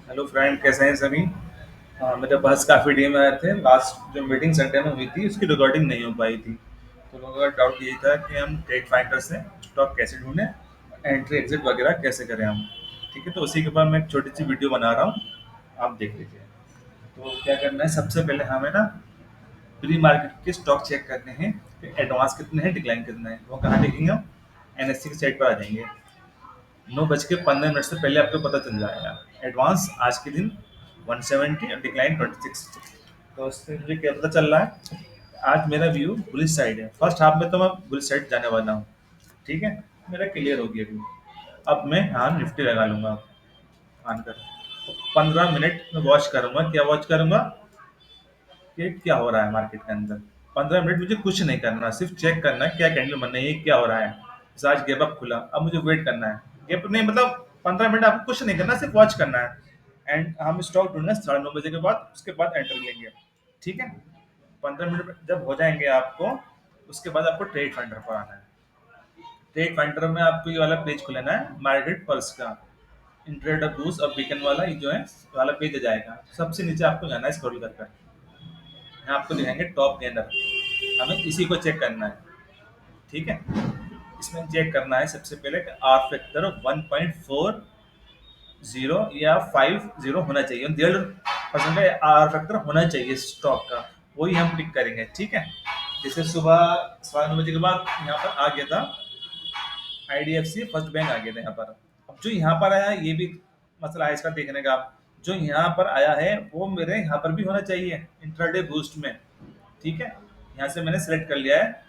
Hello friend, कैसे हैं सभी। मेरे पास काफ़ी डीएम आए थे। लास्ट जो मीटिंग संडे में हुई थी उसकी रिकॉर्डिंग नहीं हो पाई थी, तो लोगों का डाउट ये था कि हम ट्रेड फाइंडर से स्टॉक कैसे ढूंढें, एंट्री एग्जिट वगैरह कैसे करें हम। ठीक है, तो उसी के बाद मैं एक छोटी सी वीडियो बना रहा हूँ, आप देख लीजिए। तो क्या करना है, सबसे पहले हमें ना प्री मार्केट के स्टॉक चेक करने हैं कि एडवांस कितने हैं, डिक्लाइन कितने हैं। वो कहाँ देखेंगे हम, एनएससी की साइट पर आ जाएंगे। 9:15 से पहले आपको पता चल जाएगा एडवांस आज के दिन 170 और डिक्लाइन 26। तो उससे मुझे क्या पता चल रहा है, आज मेरा व्यू बुलिश साइड है। फर्स्ट हाफ में तो मैं बुलिश साइड जाने वाला हूँ। ठीक है, मेरा क्लियर हो गया व्यू। अब मैं हाँ निफ्टी लगा लूंगा मान कर। 15 मिनट में वॉच करूंगा, क्या वॉच करूंगा कि क्या हो रहा है मार्केट के अंदर। 15 मिनट मुझे कुछ नहीं करना, सिर्फ चेक करना है क्या कैंडल बन रही है, क्या हो रहा है। जैसे आज गैप अप खुला, अब मुझे वेट करना है। गैप नहीं मतलब 15 मिनट आपको कुछ नहीं करना, सिर्फ वॉच करना है। एंड हम स्टॉक ढूंढना है 9:30 बजे के बाद, उसके बाद एंटर लेंगे। ठीक है, 15 मिनट जब हो जाएंगे आपको, उसके बाद आपको ट्रेड फाइंडर पर आना है। ट्रेड फाइंडर में आपको ये वाला पेज खुलेना है, मार्केट पल्स का। इंट्रेडर बूस्ट और वीकेंड वाला ये जो है वाला पेज आ जाएगा। सबसे नीचे आपको जाना है स्क्रॉल कर कर, यहाँ आपको दिखाएंगे टॉप गेनर। हमें इसी को चेक करना है। ठीक है, इसमें चेक करना है सबसे पहले कि आर फैक्टर 1.40 या 50 होना चाहिए, 1.5% का आर फैक्टर होना चाहिए स्टॉक का। वही हम पिक करेंगे। ठीक है, जैसे सुबह 9:15 के बाद यहाँ पर आ गया था आईडीएफसी फर्स्ट बैंक आ गया था यहाँ पर। अब जो यहाँ पर आया ये भी मसला है इसका देखने का। जो यहाँ पर आया है वो मेरे यहाँ पर भी होना चाहिए इंट्राडे बूस्ट में। ठीक है, यहाँ से मैंने सेलेक्ट कर लिया है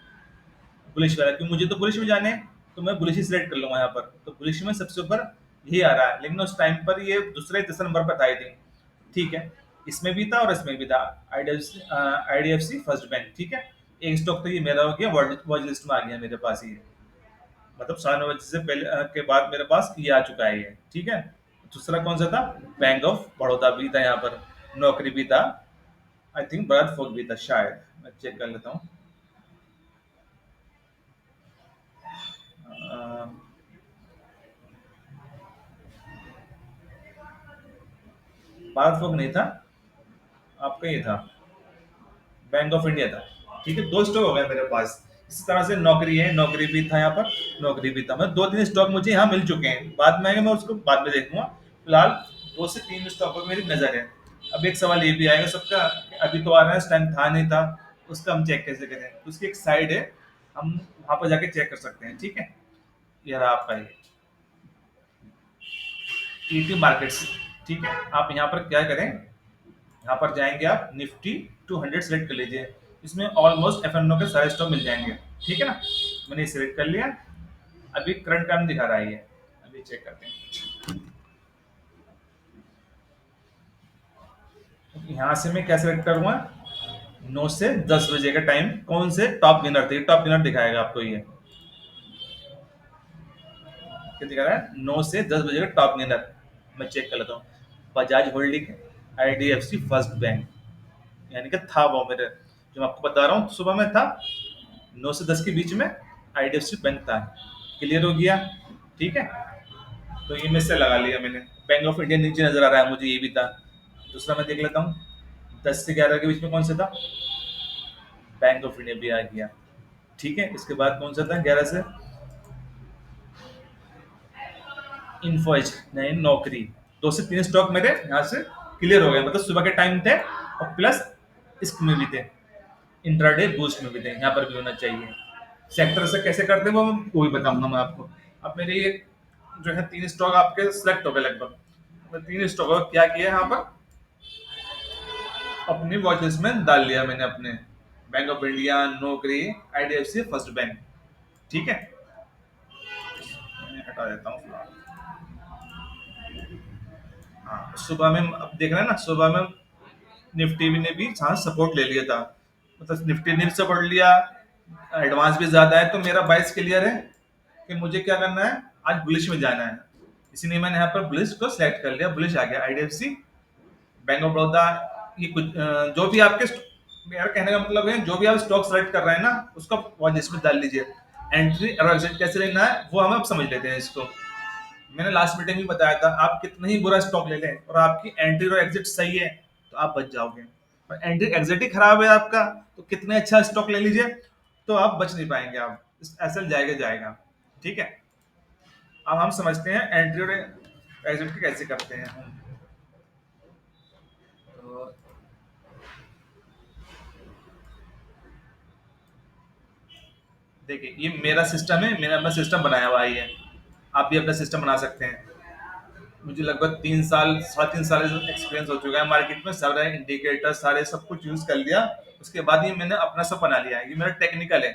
बुलिश वाला, क्योंकि मुझे तो बुलिश में जाने हैं, तो मैं बुलिश ही सिलेक्ट कर लूंगा यहाँ पर। तो बुलिश में सबसे ऊपर यही आ रहा है, लेकिन उस टाइम पर ये दूसरे तीसरे नंबर पर था आई थिंक। ठीक है, इसमें भी था और इसमें भी था आईडीएफसी फर्स्ट बैंक। ठीक है, एक स्टॉक तो ये मेरा हो गया, वॉच लिस्ट में आ गया मेरे पास ये। मतलब 9:30 से पहले के बाद मेरे पास ये आ चुका है ये। ठीक है, दूसरा कौन सा था, बैंक ऑफ बड़ौदा भी था यहाँ पर, नौकरी भी था, आई थिंक बर्थ फोक भी था शायद। मैं चेक कर लेता हूँ। भारत फोक नहीं था, आपका ये था बैंक ऑफ इंडिया था। ठीक है, दो स्टॉक हो गए मेरे पास। इसी तरह से नौकरी है, नौकरी भी था यहाँ पर, नौकरी भी था। मतलब 2-3 स्टॉक मुझे यहाँ मिल चुके हैं, बाद में आएंगे मैं उसको बाद में देखूंगा। फिलहाल 2 से 3 स्टॉक पर मेरी नजर है। अब एक सवाल ये भी आएगा सबका कि अभी तो आ रहा है, इस टाइम था नहीं था, उसका हम चेक कैसे करें। तो उसकी एक साइड है, हम वहां पर जाके चेक कर सकते हैं। ठीक है, ये रहा आपका ये ईटी मार्केट्स। ठीक है, आप यहाँ पर क्या करें, यहाँ पर जाएंगे आप निफ्टी 200 सेलेक्ट कर लीजिए। इसमें ऑलमोस्ट एफ एन ओ के सारे स्टॉक मिल जाएंगे। ठीक है ना, मैंने सिलेक्ट कर लिया। अभी करंट टाइम दिखा रहा है ये, अभी चेक करते हैं। तो यहाँ से मैं क्या सिलेक्ट करूंगा, 9 से 10 बजे का टाइम, कौन से टॉप विनर थे, टॉप विनर दिखाएगा आपको ये। क्या दिखा रहा है, 9 से 10 बजे का टॉप विनर। मैं चेक कर लेता हूँ। Bajaj holding, IDFC first bank, यानी कि था वो मेरे, जो मैं आपको बता रहा हूँ सुबह में था 9 से 10 के बीच में आईडीएफसी बैंक था। क्लियर हो गया। ठीक है, तो ये में से लगा लिया मैंने। बैंक ऑफ इंडिया नीचे नजर आ रहा है मुझे, ये भी था। दूसरा मैं देख लेता हूँ 10 से 11 के बीच में कौन सा था, बैंक ऑफ इंडिया भी आ गया। ठीक है, इसके बाद कौन सा था 11 से, इन्फोएज नहीं, नौकरी। 2 से 3 स्टॉक मेरे यहाँ से क्लियर हो गए, मतलब सुबह के टाइम थे और प्लस इसमें भी थे, इंट्राडे बूस्ट में भी थे, यहाँ पर भी होना चाहिए। सेक्टर से कैसे करते हैं वो भी बताऊंगा मैं आपको। अब मेरे ये जो है 3 स्टॉक आपके सिलेक्ट हो गए लगभग। मैं 3 स्टॉक क्या किया यहाँ पर, अपनी वॉच लिस्ट में डाल लिया मैंने अपने। बैंक ऑफ इंडिया, नौकरी, आईडीएफसी फर्स्ट बैंक। ठीक है, मैं हटा देता हूँ फिलहाल। हाँ, सुबह में अब देख रहे हैं ना, सुबह में निफ्टी भी ने भी चांस सपोर्ट ले लिया था। मतलब निफ्टी ने भी सपोर्ट लिया, एडवांस भी ज्यादा है, तो मेरा बाइस क्लियर है कि मुझे क्या करना है, आज बुलिश में जाना है। इसीलिए मैंने यहाँ पर बुलिश को सिलेक्ट कर लिया। बुलिश आ गया आईडीएफसी, बैंक ऑफ बड़ौदा, ये कुछ जो भी आपके मेरा कहने का मतलब है, जो भी आप स्टॉक सेलेक्ट कर रहे हैं ना, उसको वॉच लिस्ट में डाल लीजिए। एंट्री और एग्जिट कैसे लेना है वो हम अब समझ लेते हैं इसको। मैंने लास्ट मीटिंग में बताया था, आप कितना ही बुरा स्टॉक ले लें और आपकी एंट्री और एग्जिट सही है तो आप बच जाओगे, और एंट्री एग्जिट ही खराब है आपका, तो कितने अच्छा स्टॉक ले लीजिए तो आप बच नहीं पाएंगे, आप एसएल जाएगा जाएगा। ठीक है, अब हम समझते हैं एंट्री और एग्जिट की कैसे करते हैं हम। तो देखिए, ये मेरा सिस्टम है, मैंने अपना सिस्टम बनाया हुआ है ये, आप भी अपना सिस्टम बना सकते हैं। मुझे लगभग 3 साल, 3.5 साल एक्सपीरियंस हो चुका है मार्केट में, सारे इंडिकेटर सारे सब कुछ यूज कर लिया। उसके बाद ये मैंने अपना सब बना लिया है, ये मेरा टेक्निकल है।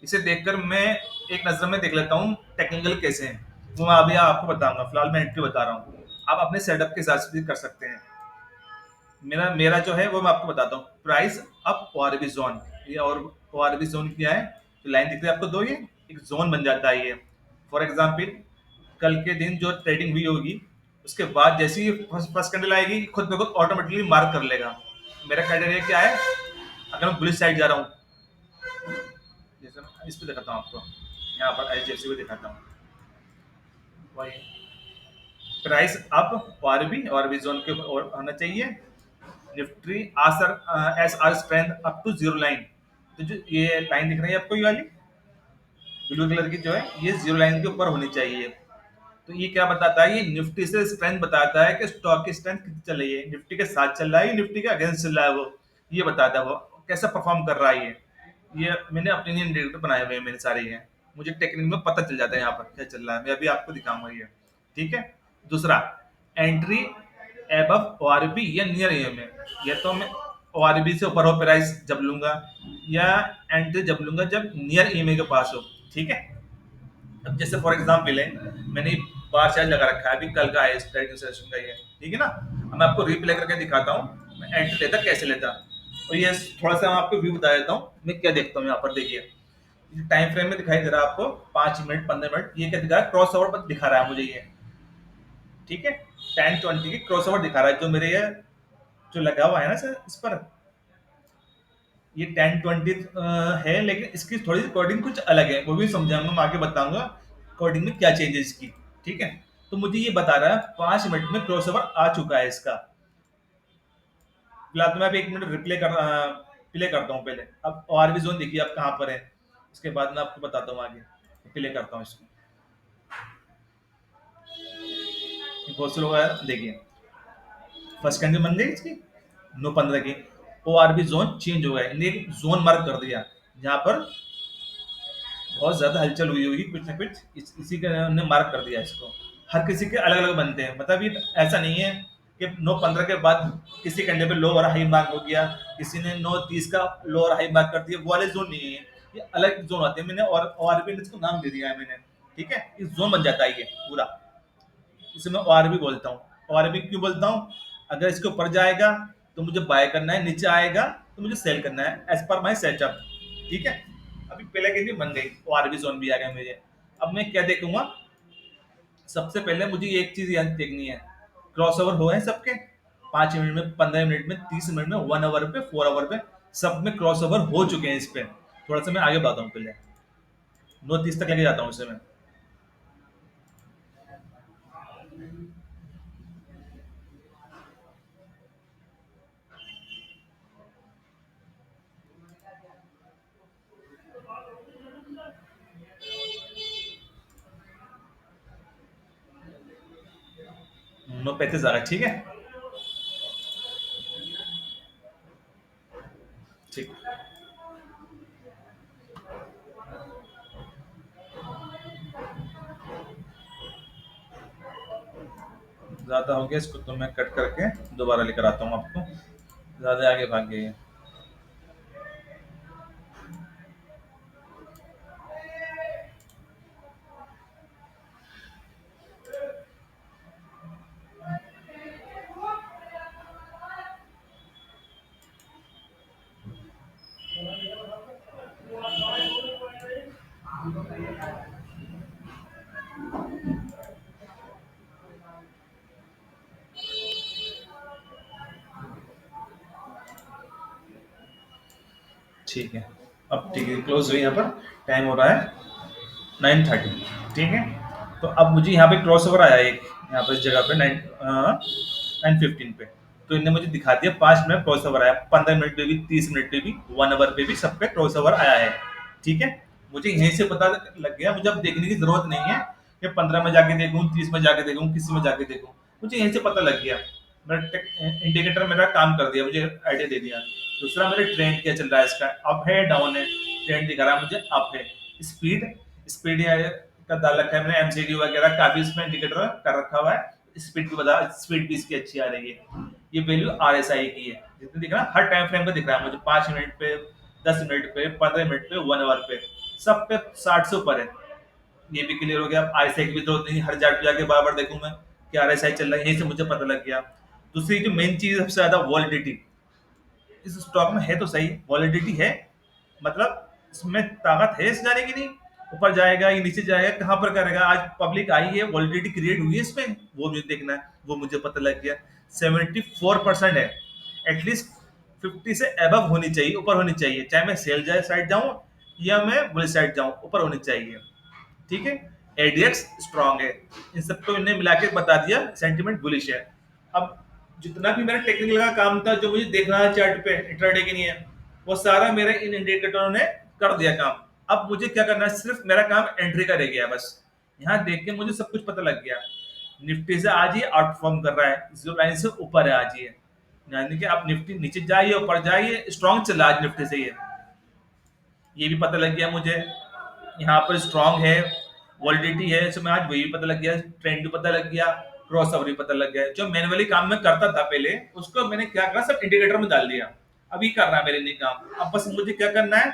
इसे देखकर मैं एक नज़र में देख लेता हूँ टेक्निकल कैसे हैं, वो मैं अभी आपको बताऊंगा, फिलहाल मैं एंट्री बता रहा हूँ, आप अपने सेटअप के हिसाब से भी कर सकते हैं। मेरा मेरा जो है वो मैं आपको बताता हूँ, प्राइस अप ओआरबी जोन, ये और ओआरबी जोन क्या है, तो लाइन दिख रही है आपको दो, ये एक जोन बन जाता है ये। फॉर एग्जांपल, कल के दिन जो ट्रेडिंग हुई होगी, उसके बाद जैसे ही फर्स्ट फर्स्ट कैंडल आएगी, खुद ब खुद ऑटोमेटिकली मार्क कर लेगा। मेरा क्राइटेरिया क्या है, अगर मैं बुलिश साइड जा रहा हूँ, जैसे मैं इस पे दिखाता हूँ आपको, यहाँ पर एचडीएफसी को दिखाता हूँ, वही प्राइस अप ओआरबी जोन के ऊपर होना चाहिए। निफ्टी आसर S R strength up to zero line, तो जो ये लाइन दिख रही है आपको, ये वाली ब्लू कलर की जो है, ये जीरो लाइन के ऊपर होनी चाहिए। तो ये क्या बताता है, ये निफ्टी से स्ट्रेंथ बताता है कि स्टॉक की स्ट्रेंथ कितनी चल रही है, निफ्टी के साथ चल रहा है, निफ्टी के अगेंस्ट चल रहा है, वो ये बताता है वो कैसा परफॉर्म कर रहा है ये मैंने अपने लिए इंडिकेटर बनाए हुए हैं मेरे सारे, ये मुझे टेक्निक में पता चल जाता है यहाँ पर क्या चल रहा है, मैं अभी आपको दिखाऊंगा ये। ठीक है, दूसरा, एंट्री एबव ओआरबी या नियर ईएमए, या तो मैं ओआरबी से ऊपर हो प्राइस जब लूंगा, या एंट्री जब लूंगा जब नियर ईएमए के पास हो। ठीक है, अब जैसे फॉर एग्जांपल है, मैंने बार चार्ज लगा रखा है, अभी कल का है इस ट्रेडिंग सेशन का ये, ठीक है ना। अब मैं आपको रिप्ले करके दिखाता हूँ मैं एंट्री लेता कैसे लेता, और ये थोड़ा सा मैं आपको व्यू बता देता हूँ मैं क्या देखता हूँ यहाँ पर। देखिए, टाइम फ्रेम में दिखाई दे रहा है आपको 5 मिनट 15 मिनट, ये क्या दिखा रहा है, क्रॉस ओवर पर दिखा रहा है मुझे ये। ठीक है, 10-20 की क्रॉस ओवर दिखा रहा है, जो मेरे ये जो लगा हुआ है ना सर इस पर, ये 10-20 है, लेकिन इसकी थोड़ी सी कोडिंग कुछ अलग है, वो भी समझाऊंगा मैं आगे, बताऊंगा कोडिंग में क्या चेंज है इसकी। ठीक है, तो मुझे ये बता रहा है 5 मिनट में क्रॉस ओवर आ चुका है इसका। फिलहाल तो मैं अभी 1 मिनट रिप्ले कर प्ले करता हूँ पहले, अब और भी जोन देखिए आप कहाँ पर है, उसके बाद मैं आपको बताता हूँ आगे, प्ले करता हूँ इसको। बहुत से लोग देखिए, फर्स्ट कैंडल बन गई इसकी 9:15 की, O R B zone change हो गया, इन्हें एक जोन मार्क कर दिया जहाँ पर बहुत ज्यादा हलचल हुई होगी, कुछ ना कुछ इसी का हमने मार्क कर दिया इसको। हर किसी के अलग अलग बनते हैं, मतलब ये ऐसा नहीं है कि 9:15 के बाद किसी कैंडल पे लो और हाई मार्क हो गया, किसी ने 9:30 का लो और हाई मार्क कर दिया, वो वाले जोन नहीं है, ये अलग जोन आते हैं। मैंने और आरबी ने इसको नाम दे दिया है मैंने। ठीक है, इस जोन बन जाता है ये पूरा, इसे मैं आरबी बोलता हूँ। आरबी क्यों बोलता हूँ, अगर इसके ऊपर जाएगा तो मुझे बाय करना है, नीचे आएगा तो मुझे सेल करना है, एज पर माई सेटअप। ठीक है, अभी पहले की बन गई, आरबी जोन भी आ गया मेरे। अब मैं क्या देखूंगा, सबसे पहले मुझे एक चीज याद देखनी है, क्रॉस ओवर हुए हैं सबके, 5 मिनट में, 15 मिनट में, 30 मिनट में, 1 आवर पे, 4 आवर पे, सब में क्रॉस ओवर हो चुके हैं इस पे। थोड़ा सा मैं आगे बताता हूँ पहले, 9:30 तक लेके जाता हूँ इसे मैं। 9:35 आ रहा है, ठीक है। ठीक, ज्यादा हो गया, इसको तो मैं कट करके दोबारा लेकर आता हूँ आपको, ज्यादा आगे भाग गई है। ठीक है, अब ठीक है, क्लोज हुई यहाँ पर, टाइम हो रहा है 9:30। ठीक है, तो अब मुझे यहाँ पे क्रॉस ओवर आया एक, यहाँ पर इस जगह पे 9:15 पे। तो इनने मुझे दिखा दिया 5 मिनट क्रॉस ओवर आया, 15 मिनट पे भी, 30 मिनट पे भी, 1 आवर पे भी, सब पे क्रॉस ओवर आया है। ठीक है, मुझे यहीं से पता लग गया, मुझे अब देखने की जरूरत नहीं है कि 15 में जाके देखूं, 30 में जाके देखूं, किसी में जाके देखूं। मुझे यहीं से पता लग गया, मेरा इंडिकेटर मेरा काम कर दिया, मुझे आइडिया दे दिया। दूसरा, मेरे ट्रेंड क्या चल रहा है, इसका अप है डाउन है, ट्रेंड दिखा रहा है मुझे अप है। स्पीड स्पीड का डाल रखा है मैंने, एमसीडी वगैरह काफी इसमें इंडिकेटर कर रखा हुआ है। स्पीड भी बता, स्पीड भी इसकी अच्छी आ रही है। ये वैल्यू आरएसआई की है, जितने दिख रहा है हर टाइम फ्रेम का दिख रहा है मुझे, 5 मिनट पे, 10 मिनट पे, 15 मिनट पे, 1 आवर पे, सब पे 60 से ऊपर है। ये भी क्लियर हो गया। आरएसआई की भी जरूरत नहीं, हर जाट जाके बार बार देखूं मैं कि आरएसआई चल रहा है, यहीं से मुझे पता लग गया। दूसरी जो मेन चीज सबसे ज्यादा, वॉलिडिटी। इस स्टॉक में है तो सही, वॉलिडिटी है, मतलब इसमें ताकत है इस जाने की, नहीं ऊपर जाएगा या नीचे जाएगा, कहाँ पर करेगा। आज पब्लिक आई है, वॉलिडिटी क्रिएट हुई है इसमें, वो मुझे देखना है, वो मुझे पता लग गया। 74% है, एटलीस्ट 50 से एबव होनी चाहिए, ऊपर होनी चाहिए, चाहे मैं सेल जाए साइड जाऊं या मैं बुल साइड जाऊं, ऊपर होनी चाहिए। ठीक है, एडीएक्स स्ट्रांग है, इन सबको इन्हें मिला के बता दिया सेंटिमेंट बुलिश है। अब जितना भी मेरा टेक्निकल का काम था, जो मुझे देखना है चार्ट पे इंट्राडे के लिए, वो सारा मेरे इन इंडिकेटरों ने कर दिया काम। अब मुझे क्या करना है, सिर्फ मेरा काम एंट्री का रह गया बस। यहाँ देख के मुझे सब कुछ पता लग गया। निफ्टी से आज ये आउट परफॉर्म कर रहा है, जीरो लाइन से ऊपर है आज ये, यानी कि आप निफ्टी नीचे जाइए ऊपर जाइए, स्ट्रॉन्ग चला आज निफ्टी से ये भी पता लग गया मुझे। यहाँ पर स्ट्रांग है, वॉलिडिटी है, इसमें आज वही पता लग गया, ट्रेंड भी पता लग गया, क्रॉस ओवर भी पता लग गया। जो मैनुअली काम मैं करता था पहले, उसको मैंने क्या करा, सब इंडिकेटर में डाल दिया। अभी कर रहा है मेरे लिए काम। अब बस मुझे क्या करना है,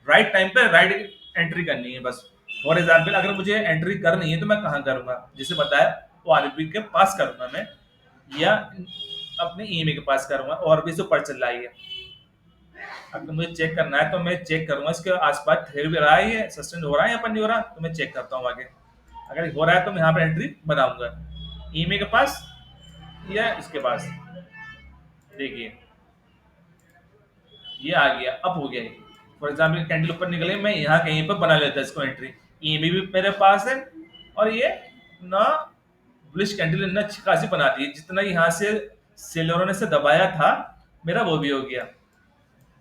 राइट टाइम पे राइट एंट्री करनी है बस। फॉर एग्जाम्पल, अगर मुझे एंट्री करनी है तो मैं कहाँ करूंगा, जैसे बताया, वो आरबी के पास करूंगा मैं, या अपने ईएमए के पास करूंगा, और भी जो ऊपर चल रहा है। अगर मुझे चेक करना है तो मैं चेक करूंगा इसके आसपास ट्रेड भी रहा है, ये सस्टेन हो रहा है या अपन नहीं हो रहा, तो मैं चेक करता हूँ आगे। अगर हो रहा है तो मैं यहाँ पर एंट्री बनाऊंगा, ईमेल के पास या इसके पास। देखिए, ये आ गया, अप हो गया। फॉर एग्जाम्पल, कैंडल ऊपर निकले, मैं यहाँ कहीं पर बना लेता इसको एंट्री, ईमेल भी मेरे पास है, और ये ना बुलिश कैंडल ने अच्छी खासी बना दी, जितना यहाँ से सेलरों ने से दबाया था, मेरा वो भी हो गया,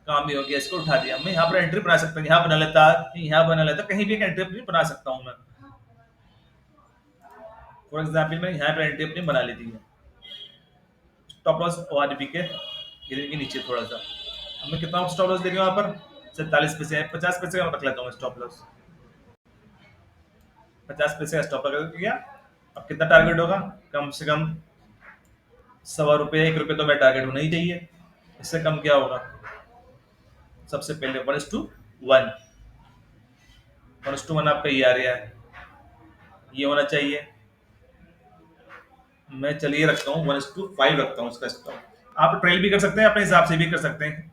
काम भी हो गया, इसको उठा दिया। मैं यहाँ पर एंट्री बना सकता हूँ, यहाँ बना लेता, यहाँ बना लेता, कहीं भी एक एंट्री अपनी बना सकता हूँ मैं। फॉर एग्जाम्पल, मैं यहाँ पर एंट्री अपनी बना लेती है, स्टॉप लॉस ओआरबी के ग्रीन के नीचे थोड़ा सा। अब मैं कितना स्टॉप लॉस दे रही हूँ यहाँ पर, 47 पैसे है, 50 पैसे का रख लेता हूँ स्टॉप लॉस, 50 पैसे का स्टॉप लॉस किया। अब कितना टारगेट होगा, कम से कम ₹1.25, ₹1 तो मेरा टारगेट होना ही चाहिए। इससे कम क्या होगा, सबसे पहले 1:1, 1:1 आपका ये आ रहा है, ये होना चाहिए। मैं चलिए रखता हूँ 1:5 रखता हूँ इसका स्टॉप। आप ट्रेल भी कर सकते हैं, अपने हिसाब से भी कर सकते हैं।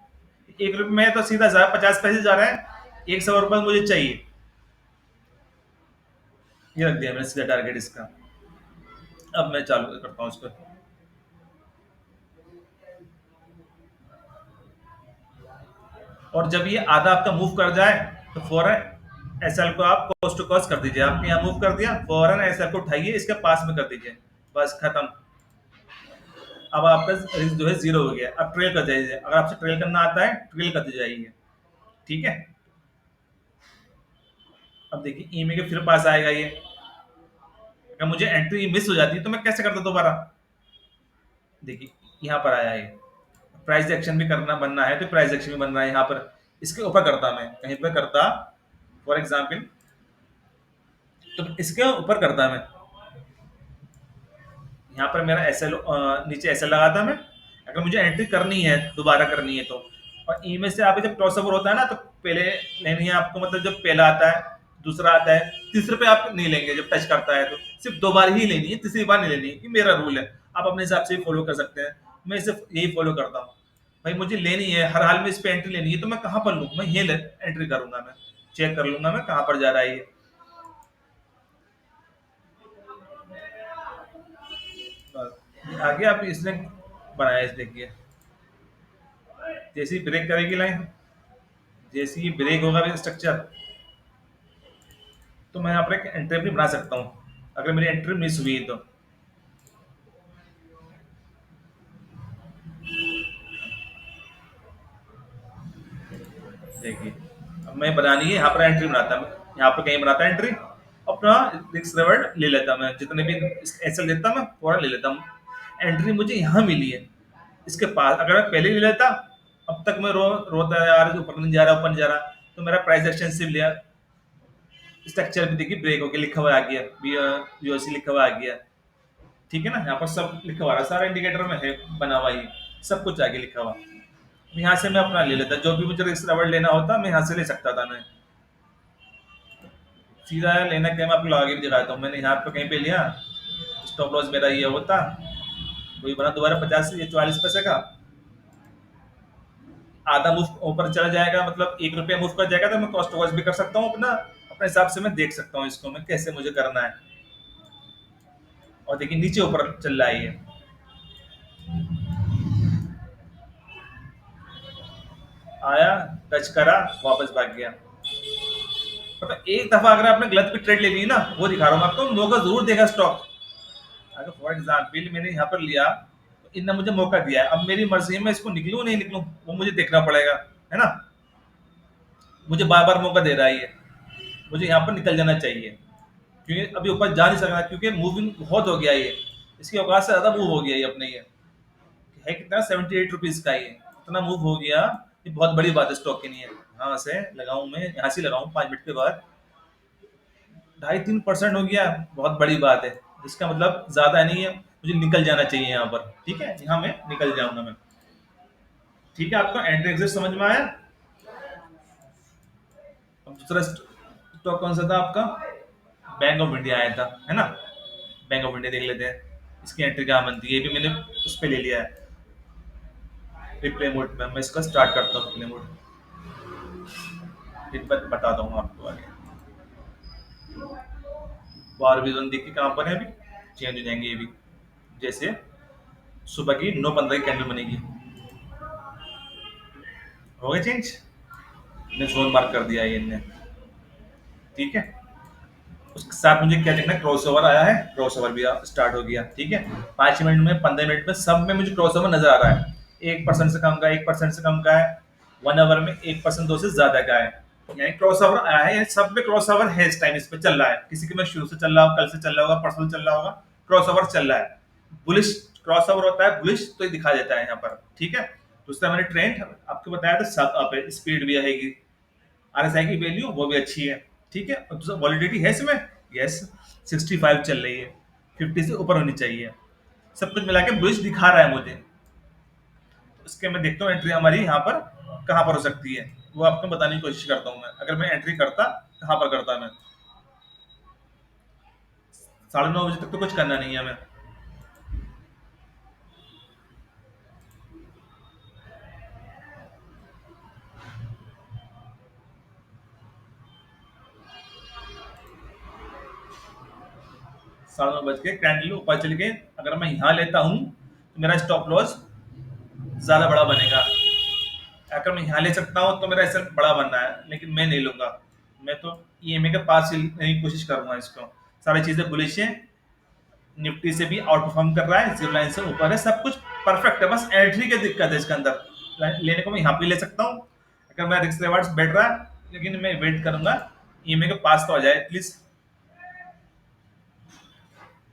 ₹1 में तो सीधा सा 50 पैसे जा रहा है, 100 रुपये मुझे चाहिए, ये रख दिया मैंने सीधा टारगेट इसका। अब मैं चालू करता हूँ इसको, और जब ये आधा आपका मूव कर जाए तो फौरन एसएल को आप कॉस्ट टू कॉस्ट कर दीजिए। आपने यहाँ मूव कर दिया, फौरन एसएल को उठाइए, इसके पास में कर दीजिए, बस खत्म। अब आपका रिस्क जो है जीरो हो गया। अब ट्रेल कर जाइए, अगर आपसे ट्रेल करना आता है, ट्रेल करते जाइए। ठीक है, अब देखिए ईमेल के फिर पास आएगा ये। अगर मुझे एंट्री मिस हो जाती है तो मैं कैसे करता दोबारा, देखिए यहाँ पर आया है, प्राइस एक्शन भी करना बनना है तो प्राइस एक्शन भी बन रहा है यहाँ पर। इसके ऊपर करता, मैं कहीं पर करता, फॉर एग्जाम्पल, तो इसके ऊपर करता मैं, यहाँ पर मेरा एस एल नीचे एस एल लगा था मैं। अगर मुझे एंट्री करनी है, दोबारा करनी है तो, और ई में से आप जब क्रॉस ओवर होता है ना, तो पहले लेनी है आपको, मतलब जब पहला आता है, दूसरा आता है, तीसरे पे आप नहीं लेंगे। जब टच करता है तो सिर्फ 2 बार ही लेनी है, तीसरी बार नहीं लेनी है, ये मेरा रूल है। आप अपने हिसाब से भी फॉलो कर सकते हैं, मैं सिर्फ यही फॉलो करता हूँ। भाई मुझे लेनी है, हर हाल में इस पे एंट्री लेनी है, तो मैं कहाँ पर लूँ, मैं ये एंट्री करूंगा, मैं चेक कर लूंगा मैं कहाँ पर जा रहा है ये। आगे आप इसने बनाया, इस देखिए, जैसे ही ब्रेक करेगी लाइन, जैसे ही ब्रेक होगा स्ट्रक्चर, तो मैं यहाँ पर एक एंट्री अपनी बना सकता हूँ। अगर मेरी एंट्री मिस हुई तो। देखिए, अब मैं बनानी है यहाँ पर एंट्री बनाता मैं, यहाँ पर कहीं बनाता एंट्री, अपना रिक्स रिवर्ड ले लेता मैं, जितने भी ऐसा लेता मैं पूरा ले लेता हूँ। एंट्री मुझे यहाँ मिली है, इसके पास अगर मैं पहले ले लेता, अब तक मैं रोता यार ऊपर नहीं जा रहा, ऊपर नहीं जा रहा, तो मेरा प्राइस एक्सटेंसिव लिया, स्ट्रक्चर भी देखिए ब्रेक होके लिखा हुआ आ गया, यूएससी लिखा हुआ आ गया। ठीक है ना, यहाँ पर सब लिखा हुआ है, सारा इंडिकेटर में है बना हुआ, ही सब कुछ आगे लिखा हुआ। यहाँ से मैं अपना ले लेता, जो भी मुझे रिस्क अवार्ड लेना होता मैं यहाँ से ले सकता था मैं। सीधा लेना क्या, मैं आपको आगे भी दिखाता हूँ, मैंने यहाँ पे कहीं पे लिया, स्टॉप लॉस मेरा ये होता, वही बना दोबारा 50 या 44 पैसे का, आधा मूव ऊपर चला जाएगा, मतलब 1 रुपया मूव कर जाएगा, तो मैं कॉस्ट वॉच भी कर सकता हूँ अपना, अपने हिसाब से मैं देख सकता हूँ इसको मैं कैसे मुझे करना है। और देखिए नीचे ऊपर चल रहा है ये, आया, टच करा, वापस भाग गया। मतलब एक दफा अगर आपने गलत भी ट्रेड ले ली ना, वो दिखा रहा हूँ मैं आपको, मौका जरूर देगा स्टॉक। अगर फॉर एग्जाम्पल मैंने यहाँ पर लिया, तो इनने मुझे मौका दिया है, अब मेरी मर्जी है मैं इसको निकलूं नहीं निकलूं, वो मुझे देखना पड़ेगा, है ना। मुझे बार बार मौका दे रहा है ये, मुझे यहाँ पर निकल जाना चाहिए, क्योंकि अभी ऊपर जा नहीं सकना, क्योंकि मूविंग बहुत हो गया ये, इसकी औकात से ज्यादा मूव हो गया ये अपने ये, है कितना 78 रुपीज का ये, इतना मूव हो गया, ये बहुत बड़ी बात है स्टॉक के लिए। यहाँ से लगाऊं मैं, यहाँ से लगाऊं 5 मिनट के बाद 2.5-3% हो गया, बहुत बड़ी बात है, जिसका मतलब ज्यादा नहीं है, मुझे निकल जाना चाहिए यहाँ पर, ठीक है, यहाँ मैं निकल जाऊंगा मैं। ठीक है, आपका एंट्री एग्जिट समझ में आया। अब दूसरा स्टॉक कौन सा था आपका, बैंक ऑफ इंडिया आया था, है ना। बैंक ऑफ इंडिया देख लेते हैं, इसकी एंट्री कहाँ बनती है, ये भी मैंने उस पर ले लिया है रिप्ले मोड में, मैं इसका स्टार्ट करता हूँ रिप्ले मोड, फिर मैं बताता हूँ आपको आगे। बार भी जोन देखिए कहाँ पर है, अभी चेंज हो जाएंगे ये भी, जैसे सुबह की 9:15 की कैंडल बनेगी, हो गया चेंज, ने जोन मार्क कर दिया है इनने। ठीक है, उसके साथ मुझे क्या देखना है, क्रॉस ओवर आया है, क्रॉस ओवर भी स्टार्ट हो गया। ठीक है, 5 मिनट में, 15 मिनट में, सब में मुझे क्रॉस ओवर नजर आ रहा है, 1% से कम का, 1% से कम का है, 1 आवर में 1% दो से ज्यादा का है, यानी क्रॉस ओवर आया है, सब में क्रॉस ओवर है, इस टाइम इस पे चल रहा है, किसी के में शुरू से चल रहा होगा, कल से चल रहा होगा, परसों से चल रहा होगा, क्रॉस ओवर चल रहा है। बुलिश क्रॉस ओवर होता है, बुलिश तो ये दिखा देता है यहाँ पर। ठीक है, दूसरा मैंने ट्रेंड आपको बताया था, सब अप है, स्पीड भी आएगी, आरएसआई की वैल्यू वो भी अच्छी है। ठीक है, और दूसरा वॉलिडिटी है इसमें, यस 65 चल रही है, 50 से ऊपर होनी चाहिए, सब कुछ मिला के बुलिश दिखा रहा है मुझे। उसके मैं देखता हूँ एंट्री हमारी यहाँ पर कहाँ पर हो सकती है, वो आपको बताने की कोशिश करता हूँ मैं, अगर मैं एंट्री करता कहाँ पर करता मैं। 9:30 बजे तक तो कुछ करना नहीं है हमें। 9:30 बज के कैंडल ऊपर चल गए, अगर मैं यहाँ लेता हूँ तो मेरा स्टॉप लॉस ज्यादा बड़ा बनेगा, अगर मैं यहाँ ले सकता हूँ तो मेरा ऐसा बड़ा बनना है, लेकिन मैं नहीं लूंगा, मैं तो ईएमए के पास ही लेने की कोशिश करूंगा इसको। सारी चीजें बुलिश है, निफ्टी से भी आउट परफॉर्म कर रहा है, जीरो लाइन से ऊपर है, सब कुछ परफेक्ट है, बस एंट्री की दिक्कत है इसके अंदर, लेने को मैं यहाँ पे ले सकता हूँ, अगर मैं रिस्क रिवार्ड्स बैठ रहा है, लेकिन मैं वेट करूंगा ईएमए के पास तो आ जाए एटलीस्ट।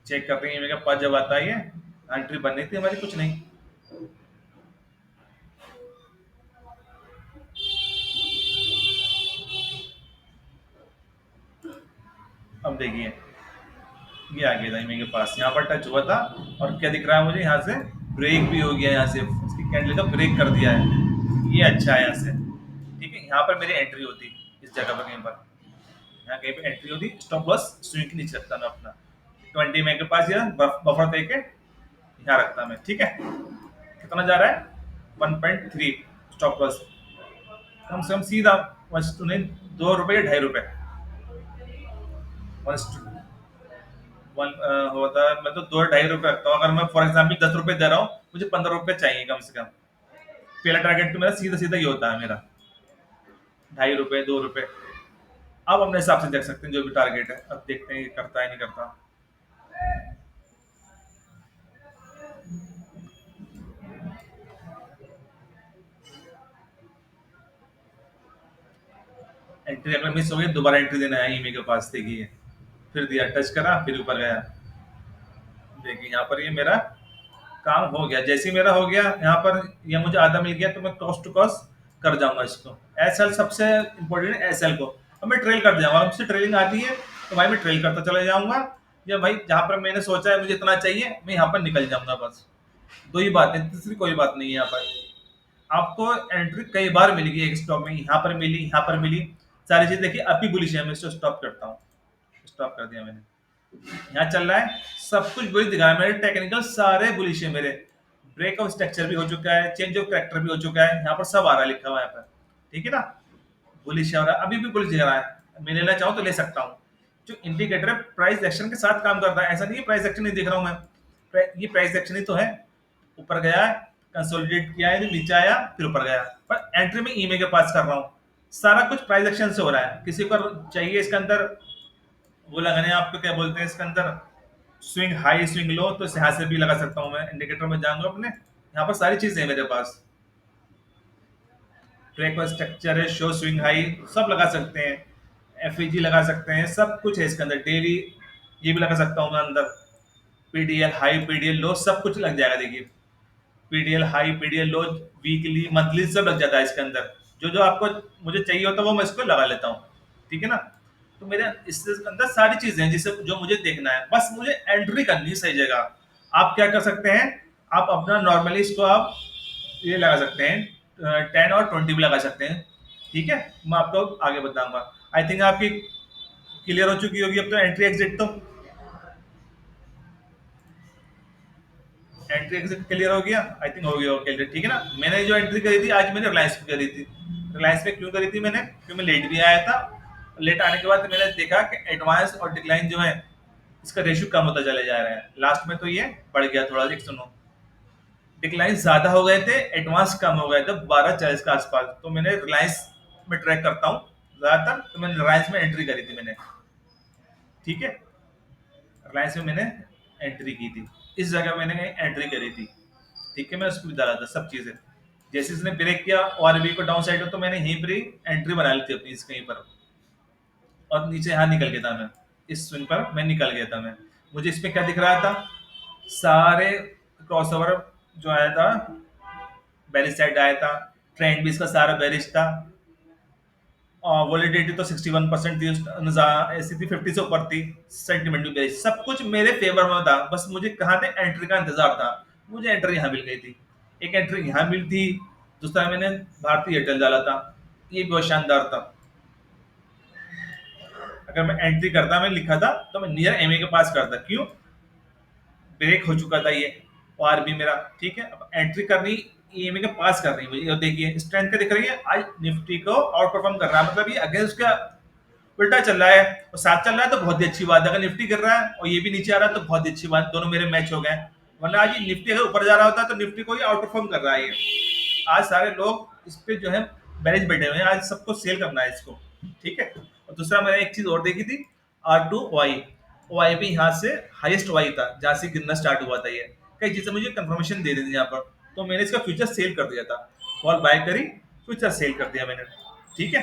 चेक करते हैं ईएमए के पास जब आता है, एंट्री बननी थी हमारी, कुछ नहीं। अब देखिए ये आ गया था ईएमए के पास, यहाँ पर टच हुआ था, और क्या दिख रहा है मुझे यहाँ से, ब्रेक भी हो गया यहाँ से, इसकी कैंडल का ब्रेक कर दिया है, ये अच्छा है यहाँ से। ठीक है, यहाँ पर मेरी एंट्री होती इस जगह पर कहीं पर, यहाँ कहीं पे एंट्री होती, स्टॉप लॉस स्विंग नीचे रखता मैं अपना 20 के पास, या बफर दे के यहाँ रखता मैं। ठीक है, कितना जा रहा है 1.3 स्टॉप लॉस, कम से कम सीधा 1 नहीं, 2 रुपए या 2.5 रुपए, 1 होता है, मैं तो 2 2.5 रुपए रखता हूँ, अगर मैं फॉर एग्जाम्पल 10 रुपए दे रहा हूँ, मुझे 15 रुपए चाहिए कम से कम। पहला टारगेट तो मेरा सीधा सीधा ये होता है मेरा, 2.5 रुपए 2 रुपए। अब अपने हिसाब से देख सकते हैं जो भी टारगेट है, अब देखते हैं ये करता है नहीं करता। एंट्री अगर मिस हो गई दोबारा एंट्री देना है, ईमेल के पास देखिए, फिर दिया, टच करा, फिर ऊपर गया। देखिए यहाँ पर ये मेरा काम हो गया। जैसे ही मेरा हो गया यहाँ पर, ये मुझे आधा मिल गया, तो मैं कॉस्ट टू कॉस्ट कर जाऊंगा इसको। एसएल सबसे इंपॉर्टेंट है, एसएल को अब मैं ट्रेल कर जाऊंगा। मुझसे ट्रेलिंग आती है तो भाई मैं ट्रेल करता चला जाऊंगा, या भाई जहाँ पर मैंने सोचा है मुझे इतना चाहिए, मैं यहाँ पर निकल जाऊंगा बस। दो ही बात है, तीसरी कोई बात नहीं है यहाँ पर। आपको एंट्री कई बार मिलेगी एक स्टॉक में, यहाँ पर मिली, यहाँ पर मिली, सारी चीज देखिए। अभी बुलिश है, मैं इसको स्टॉप करता हूँ। स्टॉप कर दिया मैंने। यहाँ चल रहा है, सब कुछ बुलिश दिखा रहा है, मेरे टेक्निकल सारे बुलिश है मेरे। ब्रेक ऑफ स्ट्रक्चर भी हो चुका है, चेंज ऑफ करेक्टर भी हो चुका है, यहाँ पर सब आ रहा है, लिखा हुआ है यहाँ पर। ठीक है ना, बुलिश है, और अभी भी बुलिश दिख रहा है। मैं लेना चाहूँ तो ले सकता हूँ। जो इंडिकेटर है प्राइस एक्शन के साथ काम करता है, ऐसा नहीं है प्राइस एक्शन नहीं दिख रहा हूँ मैं। ये प्राइस एक्शन ही तो है। ऊपर गया, कंसोलिडेट किया है, नीचे आया, फिर ऊपर गया, पर एंट्री में ईमे के पास कर रहा हूँ। सारा कुछ प्राइस एक्शन से हो रहा है। किसी को चाहिए इसके अंदर वो लगाने, आपको क्या बोलते हैं इसके अंदर, स्विंग हाई स्विंग लो, तो यहाँ से भी लगा सकता हूँ मैं। इंडिकेटर में जाऊंगा अपने, यहाँ पर सारी चीजें हैं मेरे पास। ट्रैक स्ट्रक्चर है, शो स्विंग हाई, सब लगा सकते हैं। एफ लगा सकते हैं, सब कुछ है इसके अंदर। डेली ये भी लगा सकता हूँ मैं अंदर। पीडीएल हाई, पीडीएल लो, सब कुछ लग जाएगा देखिए। पीडीएल हाई, पीडीएल लो, वीकली मंथली सब लग जाता है इसके अंदर। जो जो आपको मुझे चाहिए होता है वो मैं इसको लगा लेता हूँ। ठीक है ना, तो मेरे इसके अंदर सारी चीजें हैं जिसे जो मुझे देखना है, बस मुझे एंट्री करनी है सही जगह। आप क्या कर सकते हैं, आप अपना नॉर्मली इसको आप ये लगा सकते हैं, 10 और 20 भी लगा सकते हैं। ठीक है, मैं आपको आगे बताऊंगा। आई थिंक आपकी क्लियर हो चुकी होगी अब तो एंट्री एग्जिट तो। एंट्री एग्जिट क्लियर हो गया, आई थिंक हो गया क्लियर। ठीक है ना, मैंने जो एंट्री करी थी आज, मैंने रिलायंस पे करी थी। रिलायंस पे क्यों करी थी मैंने, क्योंकि मैं लेट भी आया था। लेट आने के बाद मैंने देखा कि एडवांस और डिक्लाइन जो है, इसका रेशियो कम होता चले जा रहा है। लास्ट में तो ये बढ़ गया थोड़ा, देख सुनो। डिक्लाइन ज्यादा हो गए थे, एडवांस कम हो गए थे, 1240 के आसपास। तो मैंने रिलायंस में ट्रैक करता हूँ ज्यादातर, तो मैंने रिलायंस में एंट्री करी थी मैंने। ठीक है, रिलायंस में मैंने एंट्री की थी, इस जगह मैंने एंट्री करी थी। ठीक है, मैं उसको भी डाला था सब चीजें। जैसे इसने ब्रेक किया और भी को डाउन साइड हो, तो मैंने यहीं पर ही एंट्री बना ली थी अपनी इस कहीं पर। और नीचे यहाँ निकल गया था मैं, इस स्विंग पर मैं निकल गया था मैं। मुझे इसमें क्या दिख रहा था, सारे क्रॉसओवर जो आया था, बेरिश साइड आया था। ट्रेंड भी इसका सारा बेरिश था। वॉलिडिटी तो 61% थी, ऐसी थी 50 से ऊपर थी। सेंटिमेंट भी बेरिश, सब कुछ मेरे फेवर में था। बस मुझे कहाँ थे एंट्री का इंतजार था। मुझे एंट्री यहाँ मिल गई थी। एक एंट्री यहाँ मिली थी, दूसरा मैंने भारतीय एयरटेल डाला था, ये बहुत शानदार था। अगर मैं एंट्री करता, मैं लिखा था तो मैं नियर एमए के पास करता। क्यों, ब्रेक हो चुका था ये, और भी मेरा। ठीक है, अब एंट्री करनी, ईएमए के पास कर रही है मुझे। और देखिए स्ट्रेंथ क्या दिख रही है, आज निफ्टी को आउट परफॉर्म कर रहा है, मतलब ये अगेंस्ट का उल्टा चल रहा है। और साथ चल रहा है तो बहुत ही अच्छी बात है। अगर निफ्टी गिर रहा है और ये भी नीचे आ रहा है तो बहुत ही अच्छी बात, दोनों मेरे मैच हो गए। वरना आज ये निफ्टी अगर ऊपर जा रहा होता तो निफ्टी को ही आउट परफॉर्म कर रहा है ये। आज सारे लोग इस पे जो है बेरिश बैठे हुए हैं, आज सबको सेल करना है इसको। ठीक है, और दूसरा मैंने एक चीज और देखी थी, R2Y। वाई भी यहाँ से हाईएस्ट वाई था जहाँ से गिरना स्टार्ट हुआ था ये। कई चीजें मुझे कंफर्मेशन दे दी थी यहाँ पर, तो मैंने इसका फ्यूचर सेल कर दिया था। कॉल बाय करी, फ्यूचर सेल कर दिया मैंने। ठीक है,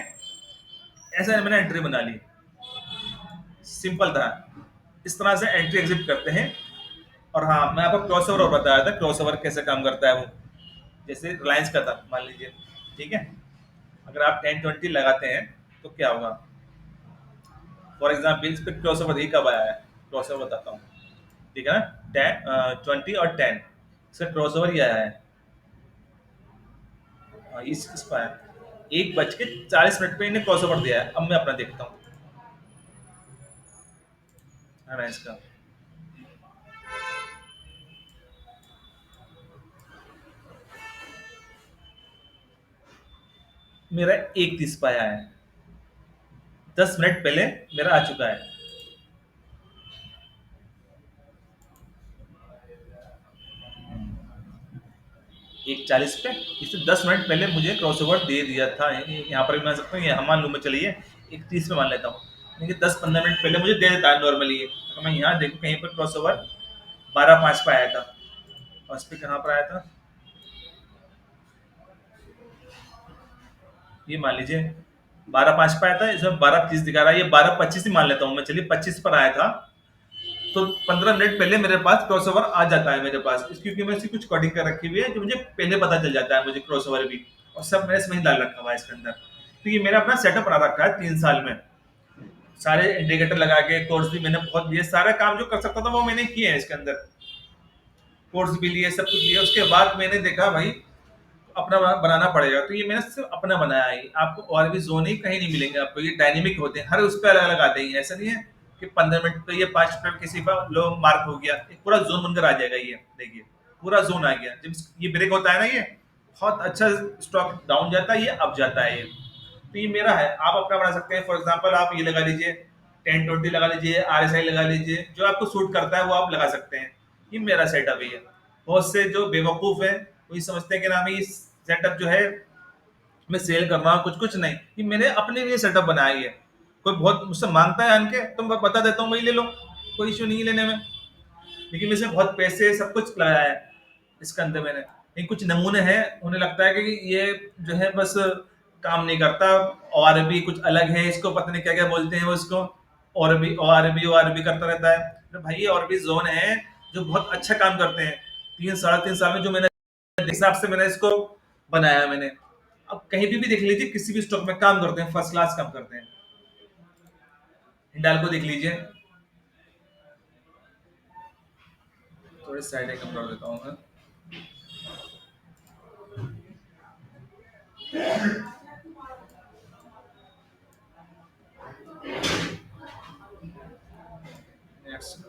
ऐसा मैंने एंट्री बना ली, सिंपल था। इस तरह से एंट्री एग्जिट करते हैं। और हाँ, मैं आपको क्रॉसओवर और बताया था, क्रॉसओवर कैसे काम करता है वो। जैसे रिलायंस का था मान लीजिए। ठीक है, अगर आप 10-20 लगाते हैं तो क्या होगा, फॉर एग्जाम्पल इस पे क्रॉसओवर ही कब आया है, क्रॉसओवर बताता हूँ। ठीक है ना, 10, 20 और 10, इसका क्रॉसओवर ही आया है। इस पर आया 1:40 पे इन्हें क्रॉसओवर दिया है। अब मैं अपना देखता हूँ, है ना, इसका मेरा 1:30 पे आया है, 10 मिनट पहले मेरा आ चुका है। 1:40 पे, इससे 10 मिनट पहले मुझे क्रॉसओवर दे दिया था। यहाँ पर भी मान सकता हूँ, मान लूँ मैं, चलिए 1:30 पे मान लेता हूँ। लेकिन 10-15 मिनट पहले मुझे दे देता है नॉर्मली ये। अगर मैं यहाँ देखूँ कहीं पर क्रॉसओवर 12:05 पे आया था, और इस पे कहाँ पर आया था, ये मान लीजिए 12.5 पे आया था, इसमें 12.30 दिखा रहा है, ये 12.25 ही मान लेता हूँ मैं, चलिए 25 पर आया था। तो 15 मिनट पहले मेरे पास क्रॉस ओवर आ जाता है मेरे पास, क्योंकि मैं इसकी कुछ कोडिंग कर रखी हुई है जो मुझे पहले पता चल जाता है मुझे क्रॉस ओवर भी, और सब मैंने इसमें ही डाल रखा हुआ है इसके अंदर। तो ये मेरा अपना सेटअप बना रखा है 3 साल में, सारे इंडिकेटर लगा के, कोर्स भी मैंने बहुत लिए, सारे काम जो कर सकता था वो मैंने किए हैं इसके अंदर, कोर्स भी लिए, सब कुछ लिए। उसके बाद मैंने देखा भाई अपना बनाना पड़ेगा, तो ये मैंने सिर्फ अपना बनाया है। आपको और भी जोन ही कहीं नहीं मिलेंगे आपको, ये डायनेमिक होते हैं, हर उस पर अलग अलग आते हैं, ऐसा नहीं है कि 15 मिनट पे ये 5 मिनट पे किसी का लो मार्क हो गया, एक पूरा जोन बनकर आ जाएगा। ये देखिए पूरा जोन आ गया, जब ये ब्रेक होता है ना, ये बहुत अच्छा स्टॉक डाउन जाता है, ये अप जाता है ये। तो ये मेरा है, आप अपना बना सकते हैं। फॉर एग्जाम्पल आप ये लगा लीजिए, 10-20 लगा लीजिए, RSI लगा लीजिए, जो आपको सूट करता है वो आप लगा सकते हैं। ये मेरा सेटअप है। बहुत से जो बेवकूफ है वो ये समझते हैं कि नाम ये सेटअप जो है मैं सेल कर रहा हूँ, कुछ कुछ नहीं, ये मैंने अपने लिए सेटअप बनाया ही है। कोई बहुत मुझसे मांगता है आन के तो मैं बता देता हूँ भाई ले लो, कोई इश्यू नहीं है लेने में, लेकिन वैसे बहुत पैसे सब कुछ लगाया है इसके अंदर मैंने। लेकिन कुछ नमूने हैं, उन्हें लगता है कि ये जो है बस काम नहीं करता, और भी कुछ अलग है, इसको पता नहीं क्या क्या बोलते हैं वो इसको, और भी करता रहता है। तो भाई ये और भी जोन है जो बहुत अच्छा काम करते हैं। 3 साढ़े 3 साल में जो मैंने हिसाब से मैंने इसको बनाया है मैंने। अब कहीं भी देख लीजिए, किसी भी स्टॉक में काम करते हैं, फर्स्ट क्लास काम करते हैं। हिंडाल को देख लीजिए, थोड़ी साइड कम कर देता हूँ मैं। Next,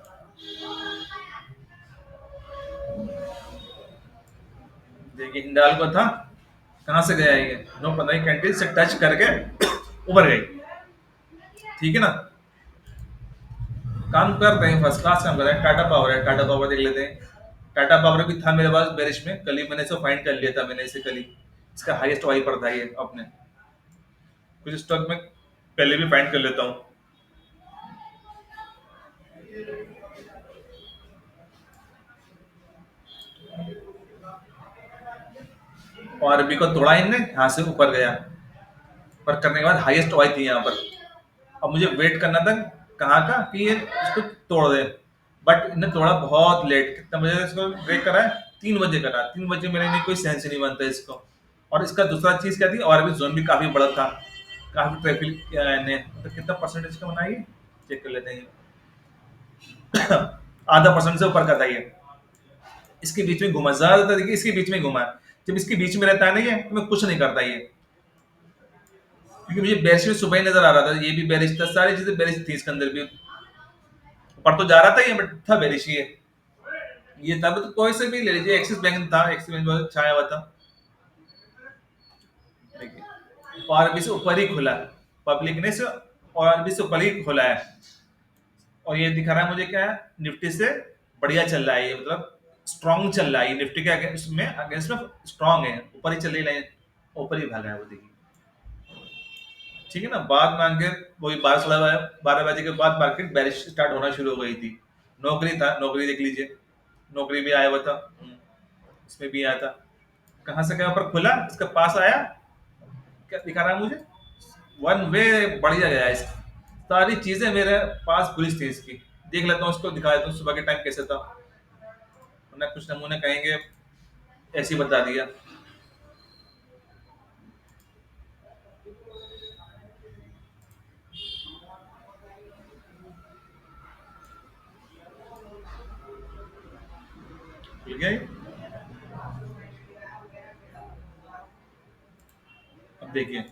देखिए हिंडाल को था, कहाँ से गया ये 9-15 कैंडल से टच करके ऊपर गई, ठीक है ना। काम कर रहे हैं, फर्स्ट क्लास काम कर रहे हैं। टाटा पावर है, टाटा पावर देख लेते हैं। टाटा पावर भी था मेरे पास बेरिश में, कल ही मैंने इसे फाइंड कर लिया था, मैंने इसे कल ही, इसका हाईएस्ट वाई पर था ये अपने। कुछ स्टॉक में पहले भी फाइंड कर लेता हूँ। और अभी को तोड़ा इनने, यहाँ से ऊपर गया, पर करने के बाद हाईएस्ट वाई थी यहाँ पर। अब मुझे वेट करना था कहाँ का कि ये इसको तोड़ दे, बट इन्हें तोड़ा बहुत लेट। कितना बजे इसको ब्रेक करा है? 3 बजे करा। 3 बजे मेरे लिए कोई सेंस ही नहीं बनता इसको। और इसका दूसरा चीज क्या थी, और भी जोन भी काफी बड़ा था, काफी ट्रैफिक ने, तो कितना परसेंटेज का बनाइए चेक कर लेते हैं। आधा परसेंट से ऊपर का था ये। इसके बीच में घुमा, ज्यादातर देखिए इसके बीच में घुमा है। जब इसके बीच में रहता है ना ये, तो मैं कुछ नहीं करता ये, क्योंकि मुझे बेरिश में सुबह ही नजर आ रहा था, ये भी बेरिश था, सारी चीजें बेरिश थी इसके अंदर भी। ऊपर तो जा रहा था ये, बट था बेरिश ये था। तो कोई से भी ले लीजिए, एक्सिस बैंक था, एक्सिस बैंक बहुत छाया हुआ था। देखिए और भी से ऊपर ही खुला है, पब्लिक ने से और भी से ऊपर ही खुला है। और ये दिखा रहा है मुझे क्या है, निफ्टी से बढ़िया चल रहा है ये, मतलब स्ट्रांग चल रहा है ये, निफ्टी के अगेंस्ट में स्ट्रांग है, ऊपर ही चल रही लाइन, ऊपर ही भागा है वो, देखिए ठीक है ना। बाद में आगे वही 12 साढ़े 12 बजे के बाद मार्केट बैरिश स्टार्ट होना शुरू हो गई थी। नौकरी था, नौकरी देख लीजिए, नौकरी भी आया हुआ था। इसमें भी आया था, कहाँ से कहाँ पर खुला, इसके पास आया, क्या दिखा रहा है मुझे, वन वे बढ़िया गया इस, सारी चीजें मेरे पास पुलिस थी इसकी। देख लेता हूँ उसको, दिखा देता हूँ सुबह के टाइम कैसे था, वरना कुछ नमूने कहेंगे ऐसे ही बता दिया। खुल गया ये? अब देखिए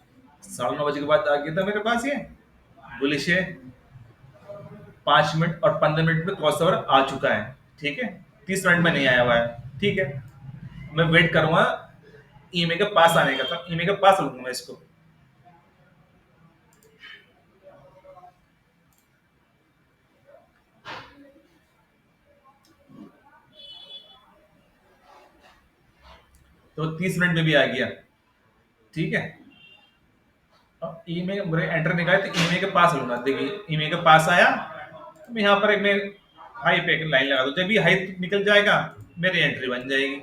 9:30 के बाद आ गया था मेरे पास ये बुलिश है। 5 मिनट और 15 मिनट में क्रॉस ओवर आ चुका है, ठीक है। 30 मिनट में नहीं आया हुआ है, ठीक है। मैं वेट करूंगा ईएमए के पास आने का, तो ईएमए के पास लूंगा इसको। तो 30 मिनट में भी आ गया, ठीक है। अब ईएमए मेरे एंटर नहीं गया, तो ईएमए के पास लूंगा। देखिए ईएमए के पास आया, तो मैं यहाँ पर एक मैं हाई पे एक लाइन लगा दूं, जब भी हाई निकल जाएगा मेरी एंट्री बन जाएगी।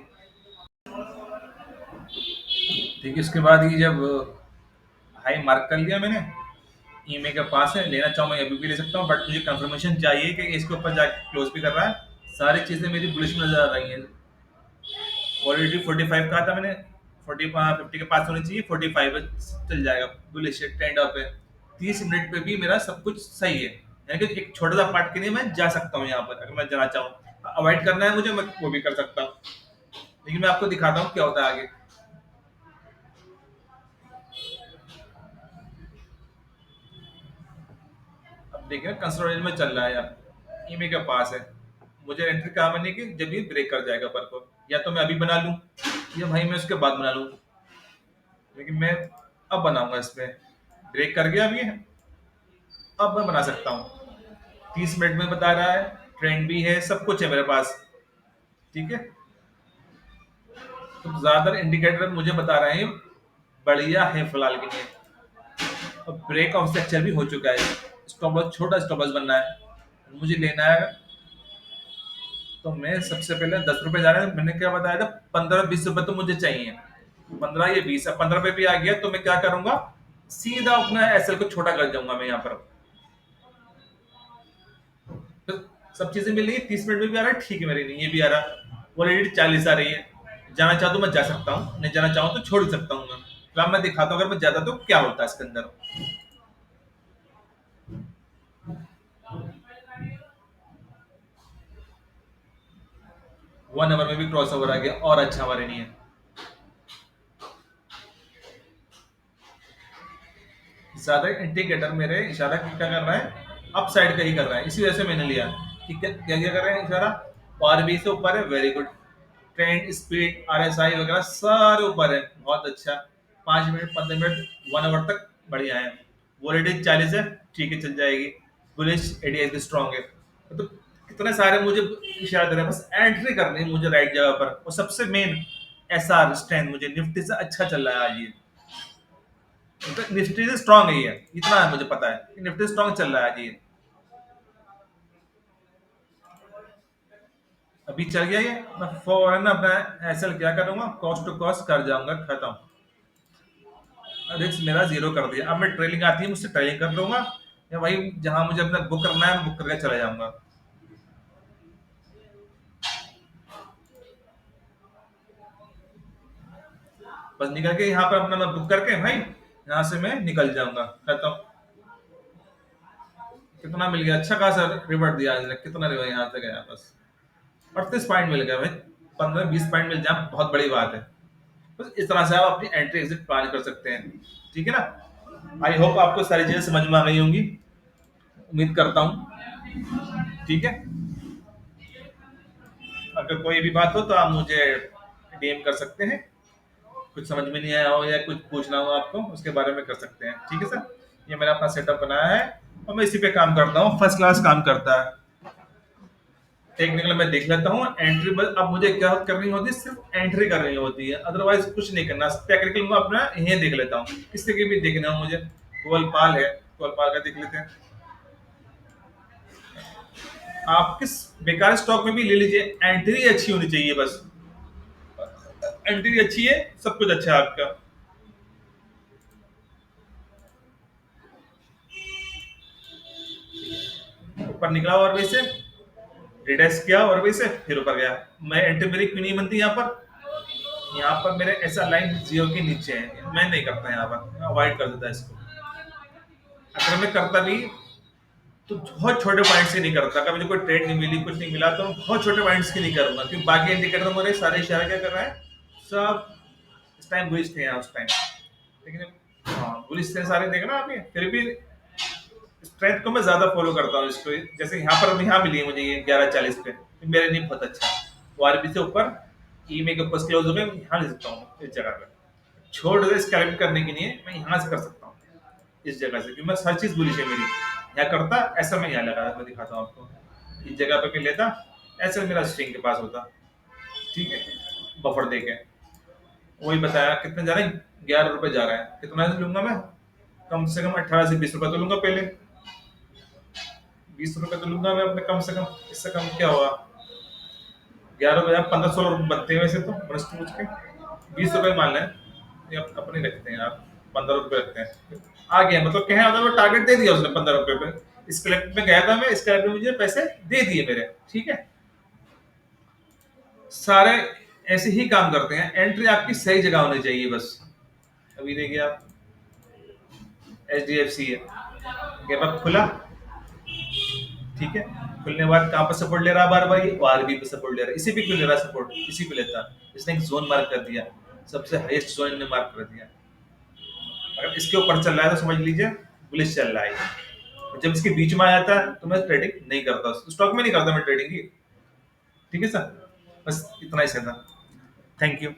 देखिए उसके बाद ही जब हाई मार्क कर लिया मैंने, ईएमआई के पास है, लेना चाहूँ मैं अभी भी ले सकता हूँ, बट मुझे कंफर्मेशन चाहिए कि इसके ऊपर जाके क्लोज भी कर रहा है। सारी चीज़ें मेरी बुलिश में नज़र आ रही हैं। ऑलरेडी 45 कहा था मैंने, 50 के पास होनी चाहिए, 45 चल जाएगा, बुलिश ट्रेंड अप है। 30 मिनट पे भी मेरा सब कुछ सही है, यानी कि एक छोटा सा पार्ट के लिए मैं जा सकता हूँ यहाँ पर, अगर मैं जाना चाहूँ। अवॉइड करना है मुझे, मैं वो भी कर सकता हूँ, लेकिन मैं आपको दिखाता हूँ क्या होता है आगे। अब देखिए कंसोलिडेशन में चल रहा है यार, ईमे के पास है। मुझे एंट्री कहाँ बनने की, जब ये ब्रेक कर जाएगा पर को, या तो मैं अभी बना लूँ या भाई मैं उसके बाद बना लूँ, लेकिन मैं अब बनाऊंगा इस पे। ब्रेक कर गया अभी, अब मैं बना सकता हूँ। 30 मिनट में बता रहा है, ट्रेंड भी है, सब कुछ है मेरे पास। ठीक है, तो ज्यादातर इंडिकेटर मुझे बता रहे हैं बढ़िया है फिलहाल के लिए। अब ब्रेक ऑफ स्ट्रक्चर भी हो चुका है, स्टॉप लॉस, छोटा स्टॉप लॉस बनना है मुझे, लेना है। तो मैं सबसे पहले 10 रुपए जा रहे हैं, मैंने क्या बताया था, 15-20 रुपए तो मुझे चाहिए। 15 या 20, अब 15 पे भी आ गया तो मैं क्या करूंगा, सीधा अपना एसएल को छोटा कर जाऊंगा मैं यहाँ पर। तो सब चीजें मिल रही है, 30 मिनट में भी आ रहा है, ठीक है मेरे लिए ये भी आ रहा है, ऑलरेडी 40 आ रही है। जाना चाहूँ तो मैं जा सकता हूँ, नहीं जाना चाहूँ तो छोड़ सकता हूँ मैं। तो अब मैं दिखाता हूँ अगर मैं ज्यादा तो क्या होता है इसके अंदर। 1 आवर में भी क्रॉस ओवर आ गया, और अच्छा हमारे लिए। ज्यादा इंडिकेटर मेरे इशारा क्या कर रहा है, अप साइड का ही कर रहा है, इसी वजह से मैंने लिया। ठीक है, क्या क्या कर रहे हैं इशारा, आरबी से ऊपर है, very good. Trend, speed, RSI वगैरह सारे ऊपर है, बहुत अच्छा। 5 मिनट, 15 मिनट, 1 आवर तक बढ़िया है। वॉलेटिलिटी 40 है, ठीक है चल जाएगी। बुलिश एडीएस भी स्ट्रांग है। तो कितने सारे मुझे इशारा दे रहे हैं, बस एंट्री करनी है मुझे राइट जगह पर। और सबसे मेन एसआर स्ट्रेंथ मुझे निफ्टी से अच्छा चल रहा है आज ये, मतलब निफ्टी से स्ट्रांग है ये, इतना मुझे पता है कि निफ्टी स्ट्रांग चल रहा है आज ये। अभी चल गया ये, मैं फौरन अपना एसएल क्या करूंगा, कॉस्ट टू कॉस्ट कर जाऊंगा खत्म। रिस्क मेरा जीरो कर दिया। अब मैं ट्रेलिंग आती है मुझसे ट्रेलिंग कर लूंगा, या वही जहां मुझे अपना बुक करना है बुक करके चला जाऊंगा। बस निकल के यहाँ पर अपना मैं बुक करके भाई यहाँ से मैं निकल जाऊंगा, खत्म। कितना मिल गया, अच्छा खासा रिवर्ट दिया इसने, कितना रिवर्ट यहाँ से गया बस 38 पॉइंट मिल गया भाई। 15-20 पॉइंट मिल जाए बहुत बड़ी बात है। बस इस तरह से आप अपनी एंट्री एग्जिट प्लान कर सकते हैं। ठीक है ना, आई होप आपको सारी चीजें समझ में आ गई होंगी, उम्मीद करता हूँ। ठीक है, अगर कोई भी बात हो तो आप मुझे डीएम कर सकते हैं, कुछ समझ में नहीं आया हो या कुछ पूछना हो आपको उसके बारे में कर सकते हैं। ठीक है सर, ये मैंने अपना सेटअप बनाया है और मैं इसी पे काम करता हूँ, फर्स्ट क्लास काम करता है। टेक्निकल मैं देख लेता हूँ, एंट्री बस अब मुझे क्या करनी होती है, सिर्फ एंट्री करनी होती है, अदरवाइज कुछ नहीं करना। टेक्निकल मैं अपना यही देख लेता हूँ, किसी के भी देखना हो मुझे। गोलपाल है, गोलपाल का देख लेते हैं। आप किस बेकार स्टॉक में भी ले लीजिए, एंट्री अच्छी होनी चाहिए बस। एंट्री अच्छी है, सब कुछ अच्छा है आपका। ऊपर निकला और वैसे रिडेक्स किया और वैसे फिर ऊपर गया। मैं एंट्री मेरी क्यों नहीं बनती यहाँ पर, यहाँ पर मेरे ऐसा लाइन जीरो के नीचे है, मैं नहीं करता यहाँ पर, अवॉइड कर देता इसको। अगर मैं करता भी तो बहुत छोटे पॉइंट्स की नहीं करता, कभी कोई ट्रेड नहीं मिली कुछ नहीं मिला तो बहुत छोटे पॉइंट्स की नहीं करूंगा, क्योंकि बाकी इंडिकेटर मेरे सारे इशारे क्या कर रहे हैं, सब इस टाइम बुलिश थे यहाँ उस टाइम। लेकिन हाँ बुलिश थे सारे, देखना आप, ये फिर भी स्ट्रेंथ को मैं ज्यादा फॉलो करता हूँ इसको। जैसे यहाँ पर यहाँ मिली है मुझे ये 11:40 पे, ये मेरे लिए बहुत अच्छा है। वो आरबी से ऊपर ईमे के ऊपर क्लोज हो गए, मैं यहाँ ले सकता हूँ इस जगह पे, छोड़ दे स्कैल्प करने के लिए मैं यहाँ से कर सकता हूँ इस जगह से, क्योंकि मैं हर चीज बुलिश है मेरी। यहाँ करता ऐसा, मैं यहाँ लगा, मैं दिखाता हूँ आपको, इस जगह पे भी लेता, ऐसा मेरा स्ट्रिंग के पास होता। ठीक है, बफर देके वही बताया कितने जा रहे हैं, 11 रुपए जा रहा है, कितना लूंगा मैं, कम से कम 18 से 20 रुपए तो लूंगा पहले। 20 रुपए तो लूंगा मैं अपने कम से कम, इससे कम क्या हुआ, 11 रुपए 15-16 रुपए बनते हैं वैसे तो, बरस पूछ के 20 रुपए मान लें, ये अपने रखते हैं आप। ₹15 रखते हैं। आ गया मतलब कहने का मतलब टारगेट दे दिया उसने ₹15 पे। इस क्लिप में गया था मैं, इस क्लिप ने मुझे पैसे दे दिए मेरे, ठीक है। सारे ऐसे ही काम करते हैं, एंट्री आपकी सही जगह होनी चाहिए बस। अभी देखिए आप, HDFC है, गैप अप खुला, ठीक है। खुलने के बाद कहाँ पर सपोर्ट ले रहा है बार बार, ये आरबी पे सपोर्ट ले रहा है, इसी पे क्यों ले रहा है सपोर्ट, इसी पे लेता है। इसने एक जोन मार्क कर दिया, सबसे हाईएस्ट जोन ने मार्क कर दिया। अगर इसके ऊपर चल रहा है तो समझ लीजिए बुलिश चल रहा है। जब इसके बीच में आ जाता है तो मैं ट्रेडिंग नहीं करता, स्टॉक में नहीं करता मैं ट्रेडिंग की, ठीक है सर। बस इतना ही था। Thank you.